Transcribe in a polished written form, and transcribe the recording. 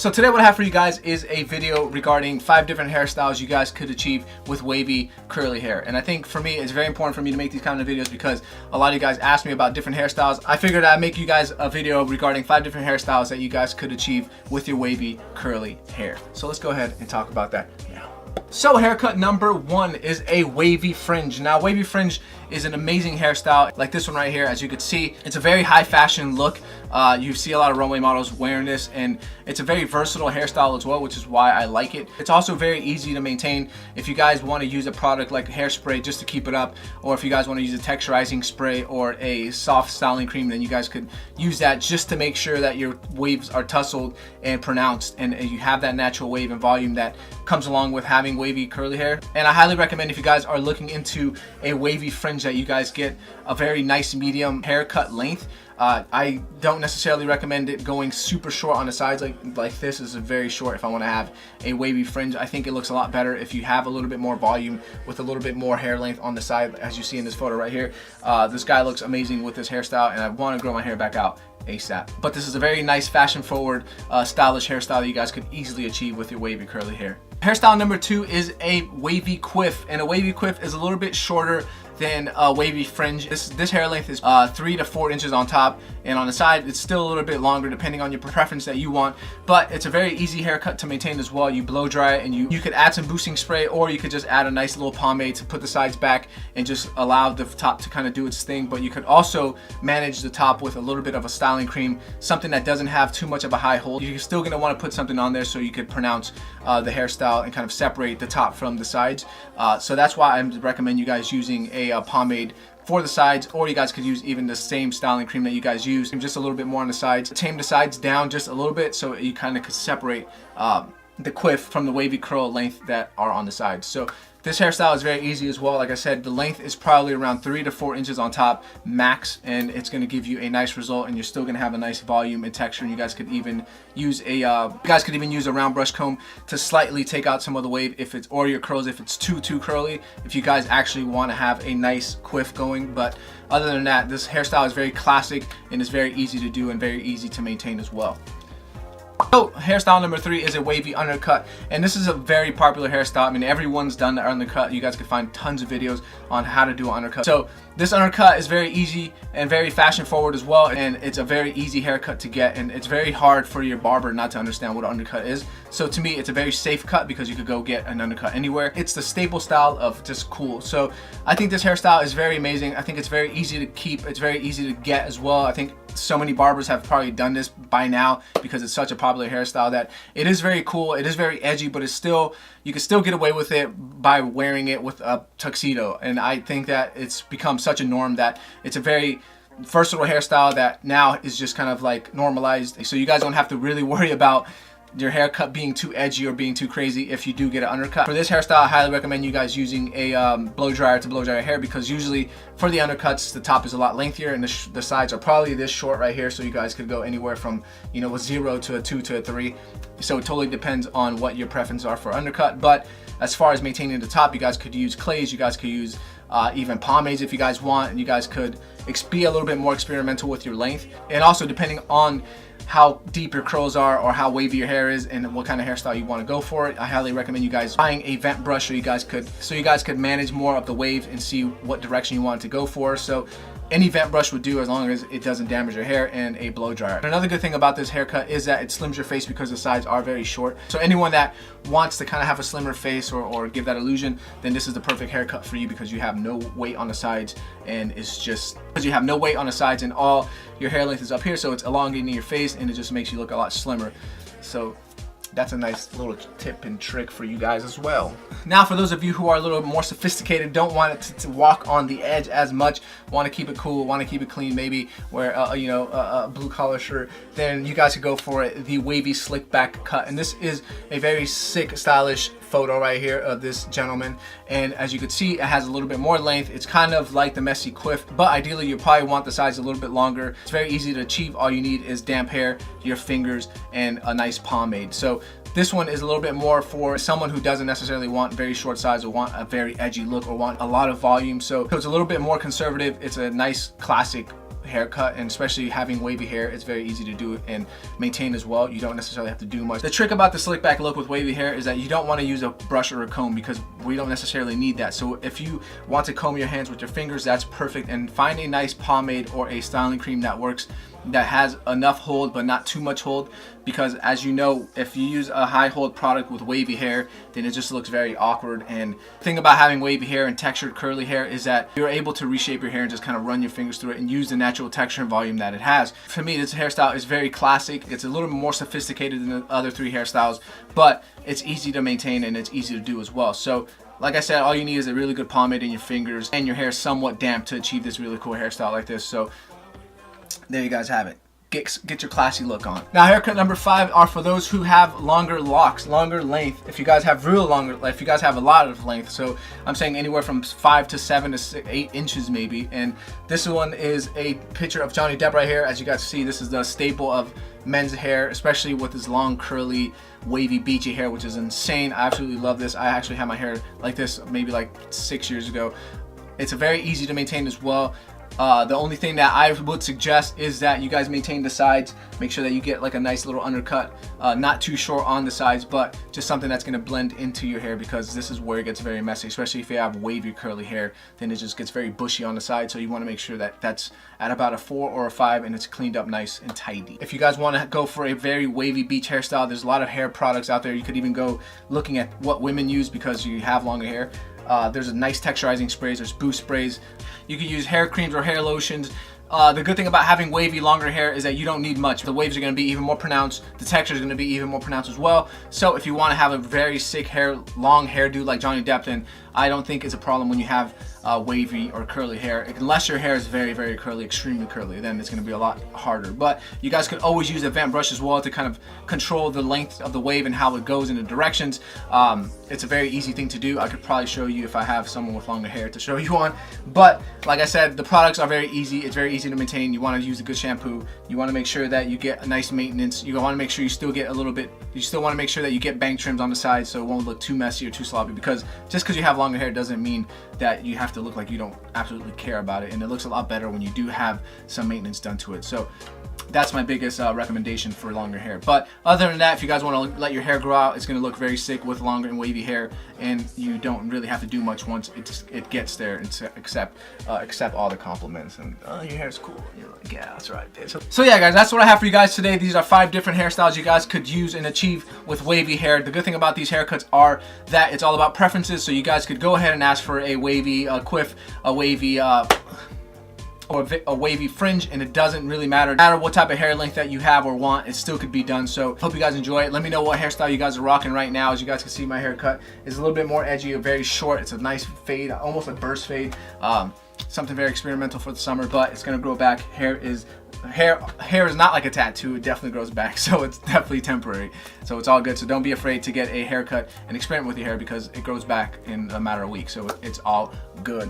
So today what I have for you guys is a video regarding 5 different hairstyles you guys could achieve with wavy curly hair. And I think for me it's very important for me to make these kind of videos because a lot of you guys ask me about different hairstyles. I figured I'd make you guys a video regarding 5 different hairstyles that you guys could achieve with your wavy curly hair. So let's go ahead and talk about that now. So haircut number 1 is a wavy fringe. Now wavy fringe is an amazing hairstyle like this one right here. As you can see, it's a very high fashion look. You see a lot of runway models wearing this, and it's a very versatile hairstyle as well, which is why I like it. It's also very easy to maintain if you guys want to use a product like hairspray just to keep it up, or if you guys want to use a texturizing spray or a soft styling cream, then you guys could use that just to make sure that your waves are tussled and pronounced, and you have that natural wave and volume that comes along with having wavy curly hair. And I highly recommend, if you guys are looking into a wavy fringe, that you guys get a very nice medium haircut length. I don't necessarily recommend it going super short on the sides like this is very short. If I want to have a wavy fringe, I think it looks a lot better if you have a little bit more volume with a little bit more hair length on the side, as you see in this photo right here. This guy looks amazing with this hairstyle, and I want to grow my hair back out ASAP. But this is a very nice fashion forward stylish hairstyle that you guys could easily achieve with your wavy curly hair. Hairstyle number 2 is a wavy quiff, and a wavy quiff is a little bit shorter than a wavy fringe. This hair length is 3 to 4 inches on top, and on the side it's still a little bit longer depending on your preference that you want, but it's a very easy haircut to maintain as well. You blow dry it, and you could add some boosting spray, or you could just add a nice little pomade to put the sides back and just allow the top to kind of do its thing. But you could also manage the top with a little bit of a styling cream, something that doesn't have too much of a high hold. You're still going to want to put something on there so you could pronounce the hairstyle and kind of separate the top from the sides. So that's why I recommend you guys using a pomade for the sides, or you guys could use even the same styling cream that you guys use, just a little bit more on the sides. Tame the sides down just a little bit so you kind of could separate the quiff from the wavy curl length that are on the sides. So this hairstyle is very easy as well. Like I said, the length is probably around 3 to 4 inches on top max, and it's going to give you a nice result, and you're still going to have a nice volume and texture. And you guys could even use a round brush comb to slightly take out some of the wave if it's, or your curls if it's too curly, if you guys actually want to have a nice quiff going. But other than that, this hairstyle is very classic and is very easy to do and very easy to maintain as well. So hairstyle number 3 is a wavy undercut, and this is a very popular hairstyle. I mean, everyone's done the undercut. You guys can find tons of videos on how to do an undercut. So this undercut is very easy and very fashion forward as well, and it's a very easy haircut to get, and it's very hard for your barber not to understand what an undercut is. So to me, it's a very safe cut because you could go get an undercut anywhere. It's the staple style of just cool. So I think this hairstyle is very amazing. I think it's very easy to keep. It's very easy to get as well. I think so many barbers have probably done this by now because it's such a popular hairstyle that it is very cool. It is very edgy, but it's still, you can still get away with it by wearing it with a tuxedo. And I think that it's become such a norm that it's a very versatile hairstyle that now is just kind of like normalized. So you guys don't have to really worry about your haircut being too edgy or being too crazy if you do get an undercut. For this hairstyle, I highly recommend you guys using a blow dryer to blow dry your hair, because usually for the undercuts the top is a lot lengthier and the sides are probably this short right here. So you guys could go anywhere from, you know, a 0 to a 2 to a 3. So it totally depends on what your preferences are for undercut. But as far as maintaining the top, you guys could use clays, you guys could use even pomades if you guys want, and you guys could be a little bit more experimental with your length. And also depending on how deep your curls are or how wavy your hair is and what kind of hairstyle you want to go for it, I highly recommend you guys buying a vent brush so you guys could manage more of the wave and see what direction you want it to go for. So any vent brush would do as long as it doesn't damage your hair, and a blow dryer. Another good thing about this haircut is that it slims your face because the sides are very short. So anyone that wants to kind of have a slimmer face or give that illusion, then this is the perfect haircut for you, because you have no weight on the sides, and it's just because you have no weight on the sides and all your hair length is up here, so it's elongating your face and it just makes you look a lot slimmer. So that's a nice little tip and trick for you guys as well. Now for those of you who are a little more sophisticated, don't want it to walk on the edge as much, want to keep it cool, want to keep it clean, maybe wear a blue collar shirt, then you guys could go for it, the wavy slick back cut. And this is a very sick, stylish photo right here of this gentleman, and as you can see, it has a little bit more length. It's kind of like the messy quiff, but ideally you probably want the sides a little bit longer. It's very easy to achieve. All you need is damp hair, your fingers, and a nice pomade. So this one is a little bit more for someone who doesn't necessarily want very short sides or want a very edgy look or want a lot of volume. So it's a little bit more conservative. It's a nice classic haircut, and especially having wavy hair, it's very easy to do and maintain as well. You don't necessarily have to do much. The trick about the slick back look with wavy hair is that you don't want to use a brush or a comb, because we don't necessarily need that. So if you want to comb your hands with your fingers, that's perfect. And find a nice pomade or a styling cream that works, that has enough hold but not too much hold, because as you know, if you use a high hold product with wavy hair, then it just looks very awkward. And the thing about having wavy hair and textured curly hair is that you're able to reshape your hair and just kind of run your fingers through it and use the natural texture and volume that it has. For me, this hairstyle is very classic. It's a little bit more sophisticated than the other 3 hairstyles, but it's easy to maintain and it's easy to do as well. So like I said, all you need is a really good pomade in your fingers and your hair somewhat damp to achieve this really cool hairstyle like this. So there you guys have it. Get your classy look on. Now, haircut number 5 are for those who have longer locks, longer length. If you guys have real longer, if you guys have a lot of length, so I'm saying anywhere from 5 to 7 to 6, 8 inches maybe. And this one is a picture of Johnny Depp right here. As you guys see, this is the staple of men's hair, especially with his long, curly, wavy, beachy hair, which is insane. I absolutely love this. I actually had my hair like this maybe like 6 years ago. It's very easy to maintain as well. The only thing that I would suggest is that you guys maintain the sides. Make sure that you get like a nice little undercut, not too short on the sides, but just something that's going to blend into your hair, because this is where it gets very messy, especially if you have wavy curly hair. Then it just gets very bushy on the side, so you want to make sure that that's at about a 4 or a 5 and it's cleaned up nice and tidy. If you guys want to go for a very wavy beach hairstyle, there's a lot of hair products out there. You could even go looking at what women use because you have longer hair. There's a nice texturizing sprays, there's boost sprays. You can use hair creams or hair lotions. The good thing about having wavy longer hair is that you don't need much. The waves are going to be even more pronounced. The texture is going to be even more pronounced as well. So if you want to have a very sick hair, long hairdo like Johnny Depp, then I don't think it's a problem when you have wavy or curly hair. Unless your hair is very, very curly, extremely curly, then it's going to be a lot harder. But you guys could always use a vent brush as well to kind of control the length of the wave and how it goes in the directions. It's a very easy thing to do. I could probably show you if I have someone with longer hair to show you on. But like I said, the products are very easy. It's very easy to maintain. You want to use a good shampoo. You want to make sure that you get a nice maintenance. You want to make sure you still get a little bit, you still want to make sure that you get bang trims on the side so it won't look too messy or too sloppy, because just because you have longer hair doesn't mean that you have to look like you don't absolutely care about it. And it looks a lot better when you do have some maintenance done to it. So that's my biggest recommendation for longer hair. But other than that, if you guys want to let your hair grow out, it's going to look very sick with longer and wavy hair, and you don't really have to do much once it gets there, and accept all the compliments and your hair's cool. And you're like, yeah, that's right. So yeah, guys, that's what I have for you guys today. These are 5 different hairstyles you guys could use and achieve with wavy hair. The good thing about these haircuts are that it's all about preferences, so you guys could go ahead and ask for a wavy quiff, a wavy or a wavy fringe, and it doesn't really matter. No matter what type of hair length that you have or want, it still could be done. So hope you guys enjoy it. Let me know what hairstyle you guys are rocking right now. As you guys can see, my haircut is a little bit more edgy, very short. It's a nice fade, almost a burst fade. Something very experimental for the summer, but it's gonna grow back. Hair is not like a tattoo. It definitely grows back, so it's definitely temporary. So it's all good. So don't be afraid to get a haircut and experiment with your hair, because it grows back in a matter of weeks. So it's all good.